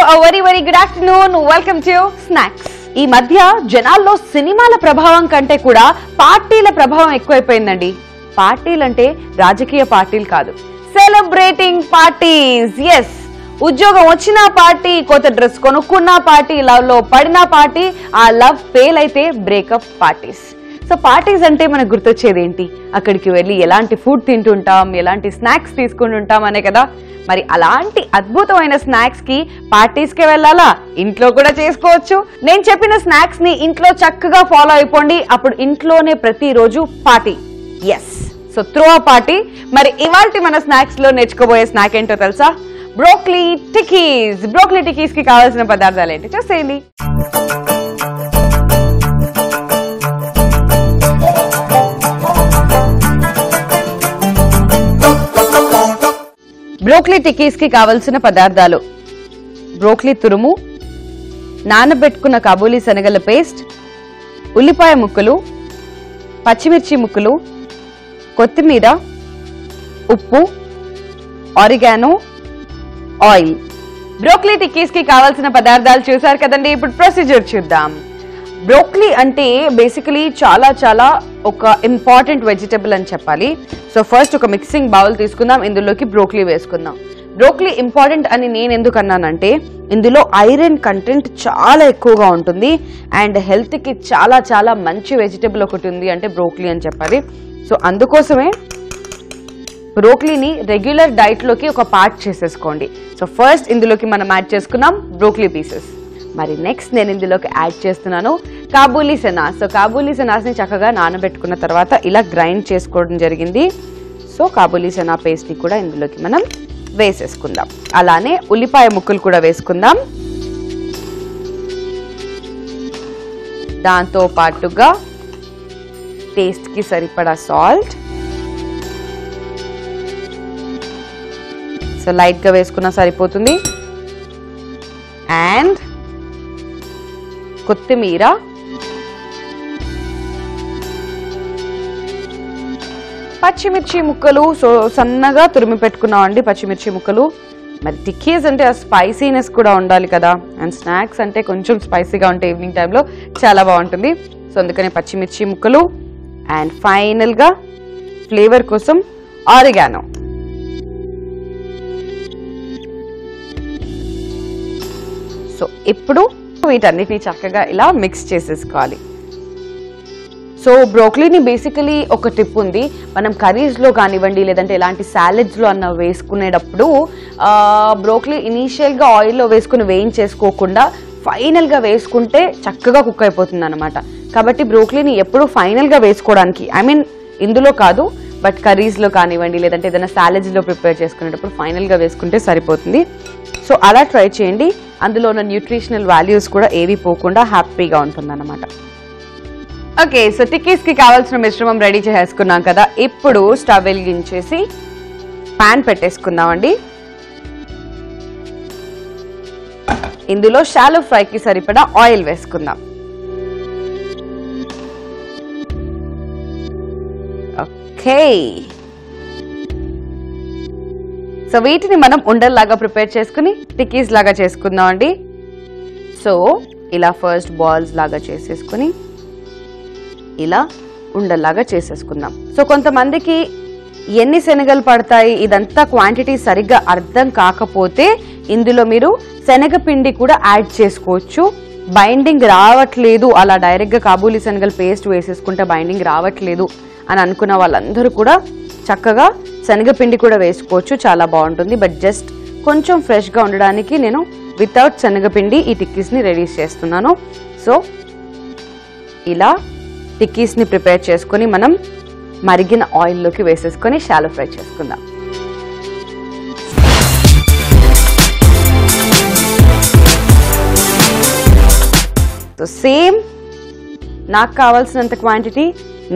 a very good afternoon. Welcome to Snacks. ఈ మధ్య జనాల్లో సినిమాల ప్రభావం కంటే కూడా పార్టీల ప్రభావం ఎక్కువైపోయిందండి. పార్టీలంటే రాజకీయ పార్టీలు కాదు, సెలబ్రేటింగ్ పార్టీస్. ఎస్, ఉద్యోగం వచ్చిన పార్టీ, కొత్త డ్రెస్ కొనుక్కున్న పార్టీ, లవ్ లో పడిన పార్టీ, ఆ లవ్ ఫెయిల్ అయితే బ్రేకప్ పార్టీస్. సో పార్టీస్ అంటే మనకు గుర్తొచ్చేది ఏంటి? అక్కడికి వెళ్ళి ఎలాంటి ఫుడ్ తింటుంటాం, ఎలాంటి స్నాక్స్ తీసుకుంటుంటాం అనే కదా. మరి అలాంటి అద్భుతమైన స్నాక్స్ కి పార్టీస్ కి వెళ్ళాలా? ఇంట్లో కూడా చేసుకోవచ్చు. నేను చెప్పిన స్నాక్స్ ని ఇంట్లో చక్కగా ఫాలో అయిపోండి. అప్పుడు ఇంట్లోనే ప్రతిరోజు party. Yes, so throw a party. మరి ఇవాల్టి మన స్నాక్స్ లో నేర్చుకోబోయే స్నాక్ ఏంటో తెలుసా? బ్రోక్లీ టిక్కీస్. బ్రోక్లీ టిక్కీస్ కి కావాల్సిన పదార్థాలు ఏంటి చూసేయండి. బ్రోక్లీ టిక్కీస్ కి కావలసిన పదార్థాలు: బ్రోక్లీ తురుము, నానబెట్టుకున్న కాబూలీ శనగల పేస్ట్, ఉల్లిపాయ ముక్కలు, పచ్చిమిర్చి ముక్కలు, కొత్తిమీర, ఉప్పు, ఆరిగానో, ఆయిల్. బ్రోక్లీ టిక్కీస్ కి కావాల్సిన పదార్థాలు చూసారు కదండి. ఇప్పుడు ప్రొసీజర్ చూద్దాం. బ్రోక్లీ అంటే బేసికలీ చాలా ఒక ఇంపార్టెంట్ వెజిటబుల్ అని చెప్పాలి. సో ఫస్ట్ ఒక మిక్సింగ్ బౌల్ తీసుకుందాం, ఇందులోకి బ్రోక్లీ వేసుకుందాం. బ్రోక్లీ ఇంపార్టెంట్ అని నేను ఎందుకు అన్నానంటే, ఇందులో ఐరన్ కంటెంట్ చాలా ఎక్కువగా ఉంటుంది అండ్ హెల్త్ కి చాలా మంచి వెజిటబుల్ ఒకటి ఉంది అంటే బ్రోక్లీ అని చెప్పాలి. సో అందుకోసమే బ్రోక్లీని రెగ్యులర్ డైట్ లోకి ఒక పార్ట్ చేసేసుకోండి. సో ఫస్ట్ ఇందులోకి మనం యాడ్ చేసుకున్నాం బ్రోక్లీ పీసెస్. మరి నెక్స్ట్ నేను ఇందులోకి యాడ్ చేస్తున్నాను కాబూలీ సెనాస్. సో కాబూలీ సెనాస్ ని చక్కగా నానబెట్టుకున్న తర్వాత ఇలా గ్రైండ్ చేసుకోవడం జరిగింది. సో కాబూలీ సెనా పేస్ట్ ని కూడా ఇందులోకి మనం వేసేసుకుందాం. అలానే ఉల్లిపాయ ముక్కలు కూడా వేసుకుందాం. దాంతో పాటుగా టేస్ట్ కి సరిపడా సాల్ట్. సో లైట్ గా వేసుకున్నా సరిపోతుంది. అండ్ కొత్తిమీర, పచ్చిమిర్చి ముక్కలు. సో సన్నగా తురిమి పెట్టుకున్నామండి పచ్చిమిర్చి ముక్కలు. మరి టిక్కీస్ అంటే ఆ స్పైసీనెస్ కూడా ఉండాలి కదా, అండ్ స్నాక్స్ అంటే కొంచెం స్పైసీగా ఉంటే ఈవినింగ్ టైంలో చాలా బాగుంటుంది. సో అందుకనే పచ్చిమిర్చి ముక్కలు. అండ్ ఫైనల్ గా ఫ్లేవర్ కోసం ఆరిగానో. సో ఇప్పుడు వీటన్నిటిని చక్కగా ఇలా మిక్స్ చేసేసుకోవాలి. సో బ్రోక్లీని బేసికలీ ఒక టిప్ ఉంది. మనం కర్రీస్లో కానివ్వండి, లేదంటే ఇలాంటి సాలెడ్స్లో అన్న వేసుకునేటప్పుడు బ్రోక్లీ ఇనీషియల్గా ఆయిల్లో వేసుకుని వేయించేసుకోకుండా ఫైనల్గా వేసుకుంటే చక్కగా కుక్ అయిపోతుంది అనమాట. కాబట్టి బ్రోక్లీని ఎప్పుడు ఫైనల్గా వేసుకోవడానికి, ఐ మీన్ ఇందులో కాదు బట్ కర్రీస్లో కానివ్వండి, లేదంటే ఏదైనా సాలెడ్స్లో ప్రిపేర్ చేసుకునేటప్పుడు ఫైనల్గా వేసుకుంటే సరిపోతుంది. సో అలా ట్రై చేయండి. అందులో ఉన్న న్యూట్రిషనల్ వాల్యూస్ కూడా ఏవి పోకుండా హ్యాపీగా ఉంటుందన్నమాట. ఓకే, సో టిక్కీస్ కి కావాల్సిన మిశ్రమం రెడీ చేసుకున్నాం కదా. ఇప్పుడు స్టవ్ వెలిగించేసి పాన్ పెట్టేసుకుందామండి. ఇందులో షాలో ఫ్రైకి సరిపడా ఆయిల్ వేసుకుందాం. ఓకే, సో వీటిని మనం ఉండల్లాగా ప్రిపేర్ చేసుకుని టిక్కీస్ లాగా చేసుకుందాం అండి. సో ఇలా ఫస్ట్ బాల్స్ లాగా చేసేసుకుని ఇలా ఉండల్లాగా చేసేసుకుందాం. సో కొంతమందికి ఎన్ని శనగలు పడతాయి ఇదంతా క్వాంటిటీ సరిగ్గా అర్థం కాకపోతే ఇందులో మీరు శనగపిండి కూడా యాడ్ చేసుకోవచ్చు. బైండింగ్ రావట్లేదు, అలా డైరెక్ట్గా కాబూలీ శనగల పేస్ట్ వేసేసుకుంటే బైండింగ్ రావట్లేదు అని అనుకున్న వాళ్ళందరూ కూడా చక్కగా శనగపిండి కూడా వేసుకోవచ్చు, చాలా బాగుంటుంది. బట్ జస్ట్ కొంచెం ఫ్రెష్గా ఉండడానికి నేను వితౌట్ శనగపిండి ఈ టిక్కీస్ని రెడీ చేస్తున్నాను. సో ఇలా టిక్కీస్ని ప్రిపేర్ చేసుకొని మనం మరిగిన ఆయిల్లోకి వేసేసుకొని షాలో ఫ్రై చేసుకుందాం. సో సేమ్ నాకు కావాల్సినంత క్వాంటిటీ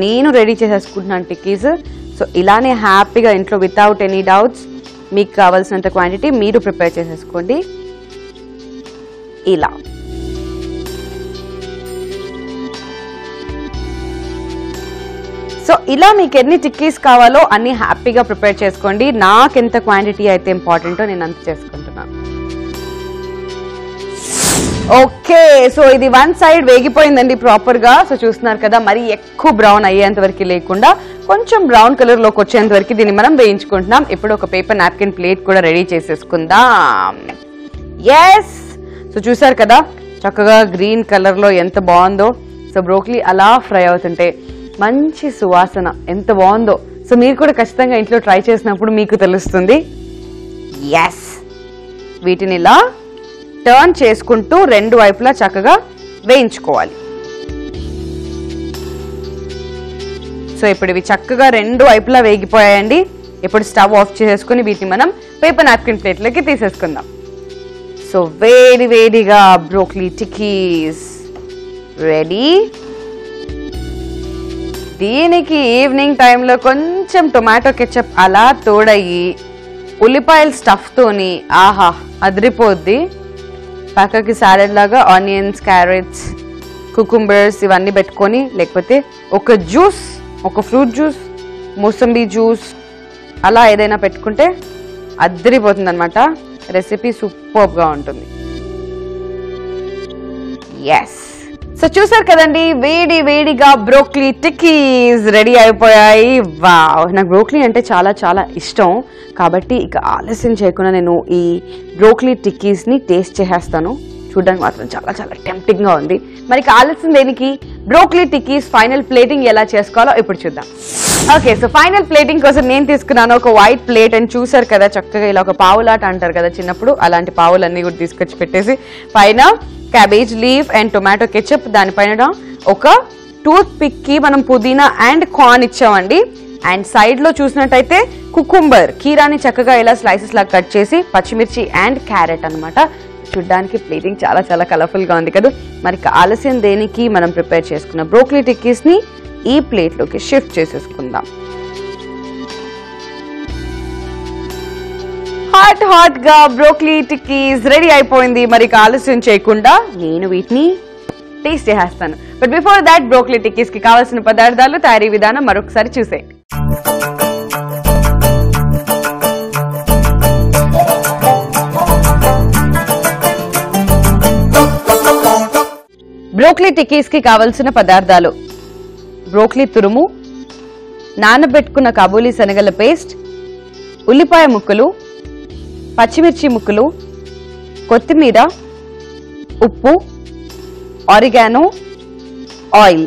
నేను రెడీ చేసేసుకుంటున్నాను టిక్కీస్. సో ఇలానే హ్యాపీగా ఇంట్లో వితౌట్ ఎనీ డౌట్స్ మీకు కావాల్సినంత క్వాంటిటీ మీరు ప్రిపేర్ చేసేసుకోండి. ఇలా సో ఇలా మీకు ఎన్ని టిక్కీస్ కావాలో అన్ని హ్యాపీగా ప్రిపేర్ చేసుకోండి. నాకు ఎంత క్వాంటిటీ అయితే ఇంపార్టెంటో నేను అంత చేసుకుంటున్నాను. ఓకే, సో ఇది వన్ సైడ్ వేగిపోయిందండి ప్రాపర్ గా. సో చూస్తున్నారు కదా, మరి ఎక్కువ బ్రౌన్ అయ్యేంత వరకు లేకుండా కొంచెం బ్రౌన్ కలర్ లోకి వచ్చేంత వరకు దీన్ని మనం వేయించుకుంటున్నాం. ఇప్పుడు ఒక పేపర్ నాప్కిన్ ప్లేట్ కూడా రెడీ చేసేసుకుందాం. ఎస్, సో చూసారు కదా చక్కగా గ్రీన్ కలర్ లో ఎంత బాగుందో. సో బ్రోకలీ అలా ఫ్రై అవుతుంటే మంచి సువాసన ఎంత బాగుందో. సో మీరు కూడా ఖచ్చితంగా ఇంట్లో ట్రై చేసినప్పుడు మీకు తెలుస్తుంది. ఎస్, వీటిని ఇలా టర్న్ చేసుకుంటూ రెండు వైపులా చక్కగా వేయించుకోవాలి. సో ఇప్పుడు ఇవి చక్కగా రెండు వైపులా వేగిపోయాయండి. ఇప్పుడు స్టవ్ ఆఫ్ చేసుకుని వీటిని మనం పేపర్ నాప్కిన్ ప్లేట్లోకి తీసేసుకుందాం. సో వేడి వేడిగా బ్రోకలీ టిక్కీస్ రెడీ. దీనికి ఈవినింగ్ టైంలో కొంచెం టొమాటో కెచప్ అలా తోడయి ఉల్లిపాయల స్టఫ్తోని ఆహా అదిరిపోద్ది. పక్కకి సాలెడ్ లాగా ఆనియన్స్, క్యారెట్స్, కుకుంబర్స్ ఇవన్నీ పెట్టుకొని, లేకపోతే ఒక జ్యూస్, ఒక ఫ్రూట్ జ్యూస్, మోసంబీ జ్యూస్ అలా ఏదైనా పెట్టుకుంటే అదిరిపోతుంది అనమాట. రెసిపీ సూపర్గా ఉంటుంది. ఎస్, సో చూసారు కదండి, వేడి వేడిగా బ్రోకలీ టిక్కీస్ రెడీ అయిపోయాయి. వావ్, నాకు బ్రోకలీ అంటే చాలా చాలా ఇష్టం కాబట్టి ఇక ఆలస్యం చేయకుండా నేను ఈ బ్రోకలీ టిక్కీస్ని టేస్ట్ చేసేస్తాను. చూడడానికి మాత్రం చాలా చాలా టెంప్టింగ్గా ఉంది. మరి ఆలస్యం దేనికి, బ్రోకలీ టిక్కీస్ ఫైనల్ ప్లేటింగ్ ఎలా చేసుకోవాలో ఇప్పుడు చూద్దాం. ఓకే, సో ఫైనల్ ప్లేటింగ్ కోసం నేను తీసుకున్నాను ఒక వైట్ ప్లేట్. అండ్ చూసారు కదా చక్కగా ఇలా ఒక పావులాట అంటారు కదా చిన్నప్పుడు, అలాంటి పావులన్నీ కూడా తీసుకొచ్చి పెట్టేసి పైన cabbage leaf and tomato ketchup, దానిపైన ఒక టూత్ పిక్ కి మనం పుదీనా అండ్ కార్న్ ఇచ్చామండి. అండ్ సైడ్ లో చూసినట్టయితే కుకుంబర్ కీరాని చక్కగా ఇలా స్లైసెస్ లాగా కట్ చేసి, పచ్చిమిర్చి అండ్ క్యారెట్ అనమాట. చూడ్డానికి ప్లేటింగ్ చాలా చాలా కలర్ఫుల్ గా ఉంది కదా. మరి ఆలస్యం దేనికి, మనం ప్రిపేర్ చేసుకున్న బ్రోకలీ టిక్కీస్ ని ఈ ప్లేట్ లోకి షిఫ్ట్ చేసేసుకుందాం. హాట్ హాట్ గా బ్రోకలీ టిక్కీస్ రెడీ అయిపోయింది. మరి ఆలస్యం చేయకుండా నేను వీటిని టేస్ట్ చేసేస్తాను. But before that broccoli tikkis కి కావాల్సిన పదార్థాలు, తయారీ విధానం మరొకసారి చూసేయండి. బ్రోకలీ టిక్కీస్ కి కావలసిన పదార్థాలు: బ్రోకలీ తురుము, నానబెట్టుకున్న కాబూలీ శనగల పేస్ట్, ఉల్లిపాయ ముక్కలు, పచ్చిమిర్చి ముక్కలు, కొత్తిమీర, ఉప్పు, ఆరిగానో, ఆయిల్.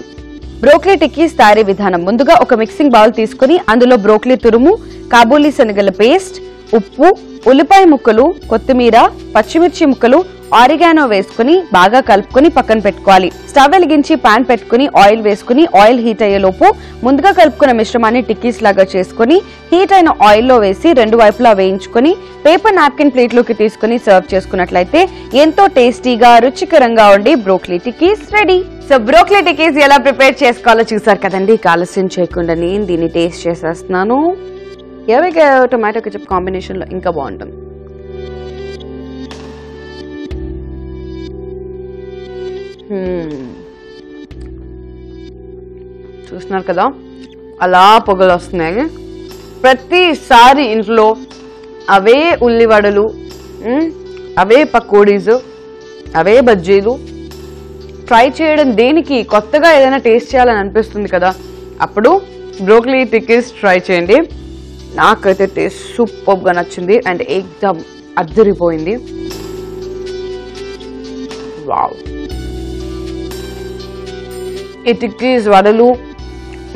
బ్రోకలీ టిక్కీస్ తయారీ విధానం: ముందుగా ఒక మిక్సింగ్ బౌల్ తీసుకుని అందులో బ్రోకలీ తురుము, కాబూలీ శనగల పేస్ట్, ఉప్పు, ఉల్లిపాయ ముక్కలు, కొత్తిమీర, పచ్చిమిర్చి ముక్కలు, ఆరిగానో వేసుకుని బాగా కలుపుకొని పక్కన పెట్టుకోవాలి. స్టవ్ వెలిగించి పాన్ పెట్టుకుని ఆయిల్ వేసుకుని, ఆయిల్ హీట్ అయ్యేలోపు ముందుగా కలుపుకున్న మిశ్రమాన్ని టిక్కీస్ లాగా చేసుకుని హీట్ అయిన ఆయిల్లో వేసి రెండు వైపులా వేయించుకుని పేపర్ నాప్కిన్ ప్లేట్ లోకి తీసుకుని సర్వ్ చేసుకున్నట్లయితే ఎంతో టేస్టీగా రుచికరంగా ఉండి broccoli tikkis ready. So broccoli tikkis ఎలా ప్రిపేర్ చేసుకోవాలో చూసారు కదండి. ఆలస్యం చేయకుండా నేను దీన్ని టేస్ట్ చేసేస్తున్నాను. ఎవరికి టొమాటో కెచప్ కాంబినేషన్ లో ఇంకా బాగుంటుంది. చూస్తున్నారు కదా అలా పొగలు వస్తున్నాయి. ప్రతిసారి ఇంట్లో అవే ఉల్లివడలు, అవే పకోడీస్, అవే బజ్జీలు ట్రై చేయడం దేనికి, కొత్తగా ఏదైనా టేస్ట్ చేయాలని అనిపిస్తుంది కదా, అప్పుడు బ్రోకలీ టిక్కీస్ ట్రై చేయండి. నాకైతే టేస్ట్ సూపర్గా నచ్చింది అండ్ ఏకదమ్ అద్దరిపోయింది. వావ్, ఈ టిక్కీస్, వడలు,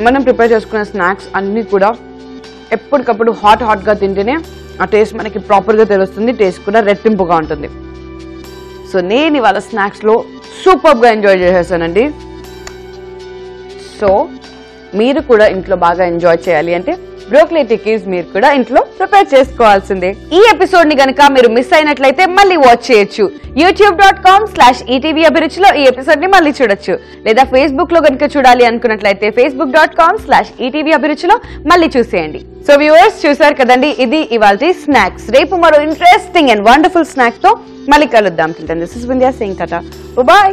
మనం ప్రిపేర్ చేసుకున్న స్నాక్స్ అన్నీ కూడా ఎప్పటికప్పుడు హాట్గా తింటేనే ఆ టేస్ట్ మనకి ప్రాపర్గా తెలుస్తుంది. టేస్ట్ కూడా రెట్టింపుగా ఉంటుంది. సో నేను ఇవాళ స్నాక్స్లో సూపర్గా ఎంజాయ్ చేసేసానండి. సో మీరు కూడా ఇంట్లో బాగా ఎంజాయ్ చేయాలి అంటే బ్రోకలీ టిక్కీస్ మీరు కూడా ఇంట్లో ప్రిపేర్ చేసుకోవాల్సిందే. ఈ ఎపిసోడ్ ని గనక మీరు మిస్ అయినట్లయితే మళ్ళీ వాచ్ చేయొచ్చు. youtube.com/ETV అభిరుచిలో ఈ ఎపిసోడ్ ని మళ్ళీ చూడొచ్చు. లేదా ఫేస్బుక్ లో గనక చూడాలి అనుకున్నట్లయితే facebook.com/ETV అభిరుచిలో మళ్ళీ చూసేయండి. సో వ్యూవర్స్ చూసారు కదండి, ఇది ఇవాల్టి స్నాక్స్. రేపు మరో ఇంట్రెస్టింగ్ అండ్ వండర్ఫుల్ స్నాక్ తో మళ్ళీ కలుద్దాం. This is Vindhya Singh. Tata, by.